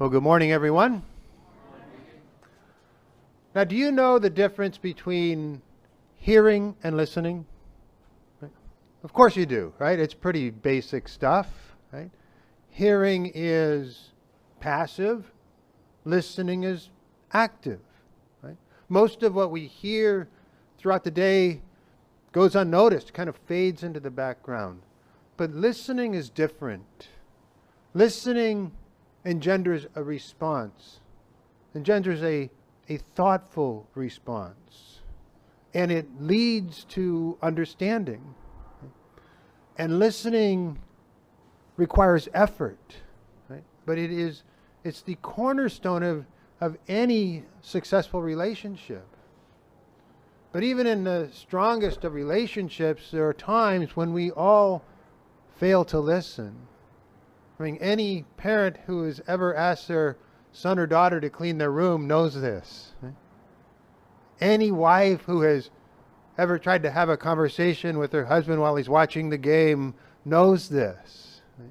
Well, good morning, everyone. Now, do you know the difference between hearing and listening? Right? Of course you do, right? It's pretty basic stuff, right? Hearing is passive, listening is active, right? Most of what we hear throughout the day goes unnoticed, kind of fades into the background. But listening is different. Listening engenders a response, engenders a thoughtful response, and it leads to understanding. And listening requires effort, right? But it's the cornerstone of any successful relationship. But even in the strongest of relationships, there are times when we all fail to listen. I mean, any parent who has ever asked their son or daughter to clean their room knows this. Right? Any wife who has ever tried to have a conversation with her husband while he's watching the game knows this. Right?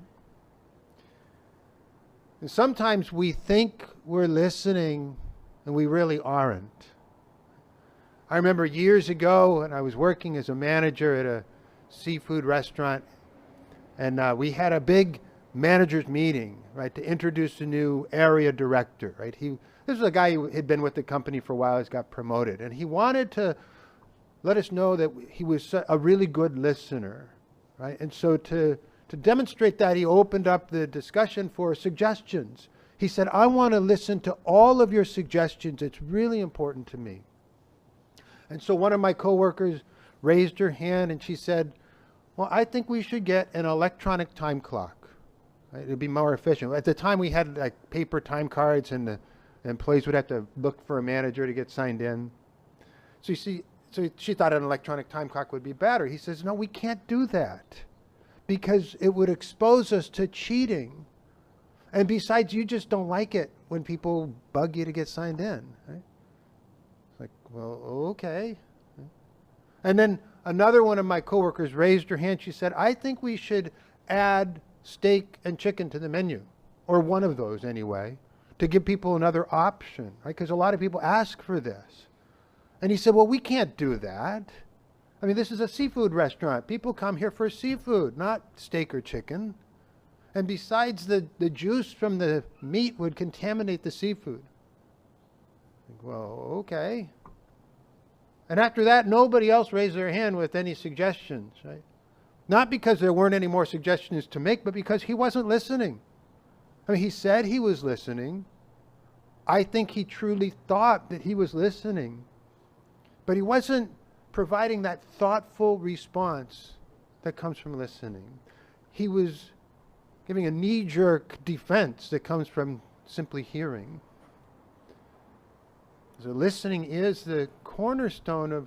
And sometimes we think we're listening and we really aren't. I remember years ago when I was working as a manager at a seafood restaurant, and we had a big manager's meeting, right, to introduce a new area director, right? This was a guy who had been with the company for a while. He's got promoted, and he wanted to let us know that he was a really good listener, right? And so to demonstrate that, he opened up the discussion for suggestions. He said, I want to listen to all of your suggestions. It's really important to me. And so one of my coworkers raised her hand and she said, well, I think we should get an electronic time clock. Right? It'd be more efficient. At the time we had like paper time cards and the employees would have to look for a manager to get signed in. So you see, so she thought an electronic time clock would be better. He says, no, we can't do that because it would expose us to cheating. And besides, you just don't like it when people bug you to get signed in. Right? It's like, well, okay. And then another one of my coworkers raised her hand. She said, I think we should add steak and chicken to the menu, or one of those anyway, to give people another option, right? Because a lot of people ask for this. And he said, well, we can't do that. I mean, this is a seafood restaurant. People come here for seafood, not steak or chicken. And besides, the juice from the meat would contaminate the seafood. Well, okay. And after that, nobody else raised their hand with any suggestions, right? Not because there weren't any more suggestions to make, but because he wasn't listening. I mean, he said he was listening. I think he truly thought that he was listening. But he wasn't providing that thoughtful response that comes from listening. He was giving a knee-jerk defense that comes from simply hearing. So listening is the cornerstone of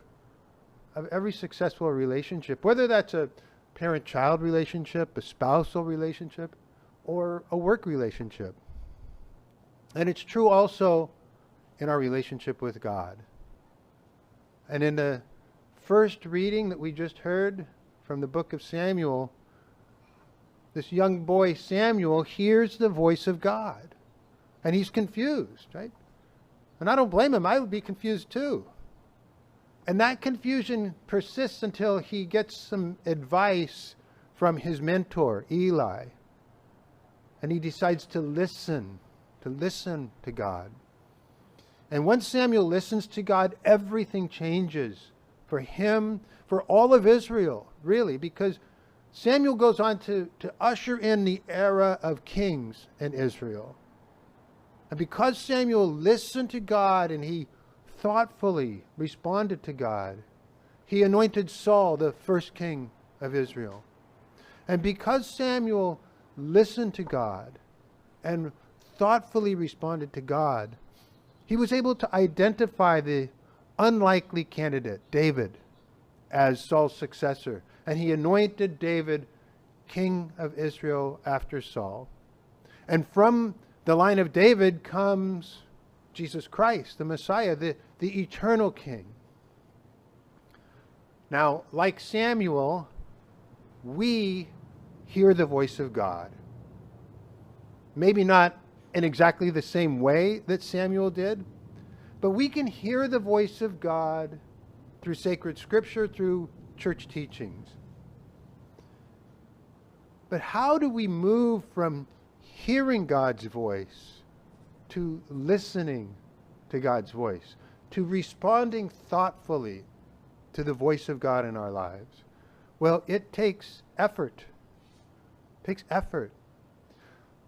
every successful relationship, whether that's a parent-child relationship, a spousal relationship, or a work relationship. And it's true also in our relationship with God. And in the first reading that we just heard from the book of Samuel, this young boy Samuel hears the voice of God. And he's confused, right? And I don't blame him. I would be confused too. And that confusion persists until he gets some advice from his mentor, Eli. And he decides to listen to God. And once Samuel listens to God, everything changes for him, for all of Israel, really, because Samuel goes on to usher in the era of kings in Israel. And because Samuel listened to God and he thoughtfully responded to God, he anointed Saul the first king of Israel. And because Samuel listened to God and thoughtfully responded to God, he was able to identify the unlikely candidate, David, as Saul's successor. And he anointed David king of Israel after Saul. And from the line of David comes Jesus Christ, the Messiah, the eternal King. Now, like Samuel, we hear the voice of God. Maybe not in exactly the same way that Samuel did, but we can hear the voice of God through sacred scripture, through church teachings. But how do we move from hearing God's voice to listening to God's voice, to responding thoughtfully to the voice of God in our lives? Well, it takes effort. It takes effort.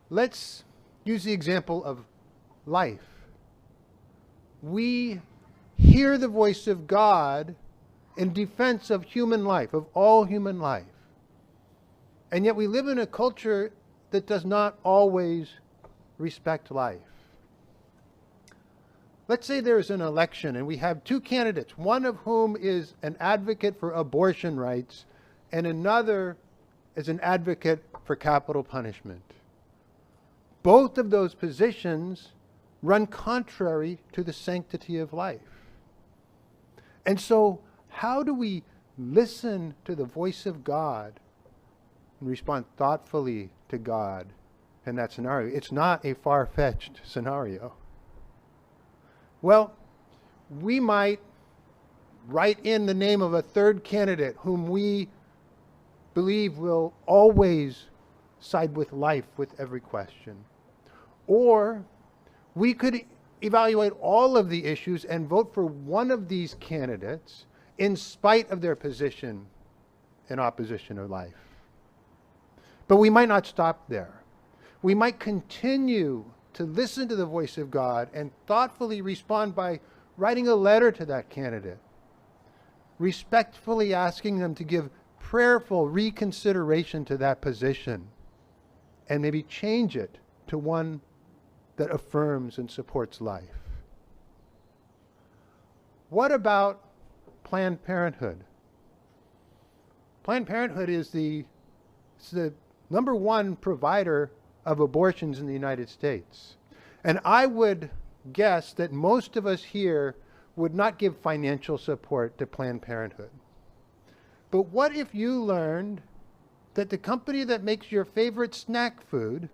Let's use the example of life. We hear the voice of God in defense of human life, of all human life. And yet we live in a culture that does not always respect life. Let's say there's an election and we have two candidates, one of whom is an advocate for abortion rights and another is an advocate for capital punishment. Both of those positions run contrary to the sanctity of life. And so, how do we listen to the voice of God and respond thoughtfully to God in that scenario? It's not a far-fetched scenario. Well, we might write in the name of a third candidate whom we believe will always side with life with every question. Or we could evaluate all of the issues and vote for one of these candidates in spite of their position in opposition to life. But we might not stop there. We might continue to listen to the voice of God and thoughtfully respond by writing a letter to that candidate, respectfully asking them to give prayerful reconsideration to that position and maybe change it to one that affirms and supports life. What about Planned Parenthood? Planned Parenthood is the number one provider of abortions in the United States. And I would guess that most of us here would not give financial support to Planned Parenthood. But what if you learned that the company that makes your favorite snack food,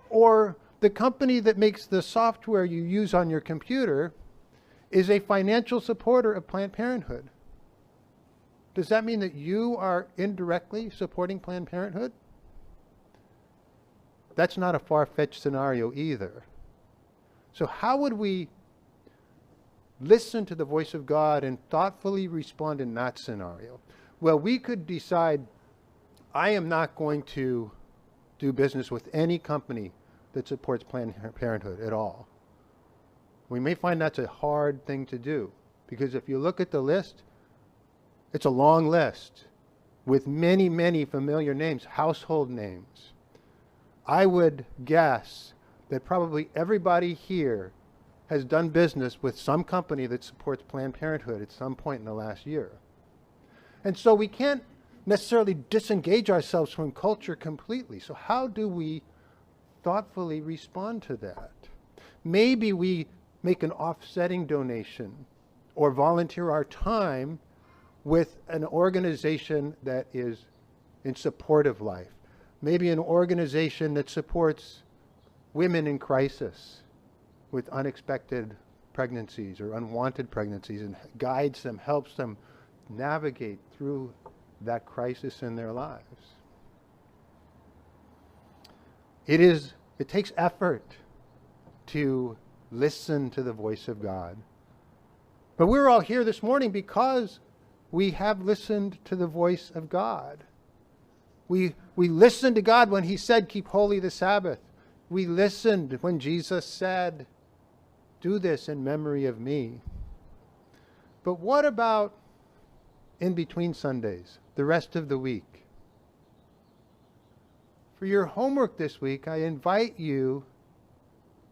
or the company that makes the software you use on your computer, is a financial supporter of Planned Parenthood? Does that mean that you are indirectly supporting Planned Parenthood? That's not a far-fetched scenario either. So how would we listen to the voice of God and thoughtfully respond in that scenario? Well, we could decide, I am not going to do business with any company that supports Planned Parenthood at all. We may find that's a hard thing to do, because if you look at the list, it's a long list with many, many familiar names, household names. I would guess that probably everybody here has done business with some company that supports Planned Parenthood at some point in the last year. And so we can't necessarily disengage ourselves from culture completely. So how do we thoughtfully respond to that? Maybe we make an offsetting donation or volunteer our time with an organization that is in support of life. Maybe an organization that supports women in crisis with unexpected pregnancies or unwanted pregnancies and guides them, helps them navigate through that crisis in their lives. It takes effort to listen to the voice of God. But we're all here this morning because we have listened to the voice of God. We listened to God when he said, keep holy the Sabbath. We listened when Jesus said, do this in memory of me. But what about in between Sundays, the rest of the week? For your homework this week, I invite you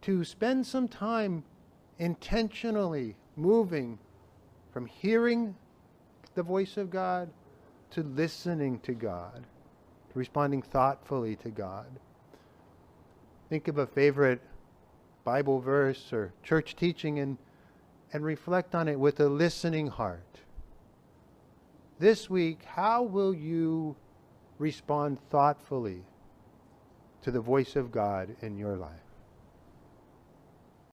to spend some time intentionally moving from hearing the voice of God to listening to God, to responding thoughtfully to God. Think of a favorite Bible verse or church teaching and reflect on it with a listening heart. This week, how will you respond thoughtfully to the voice of God in your life?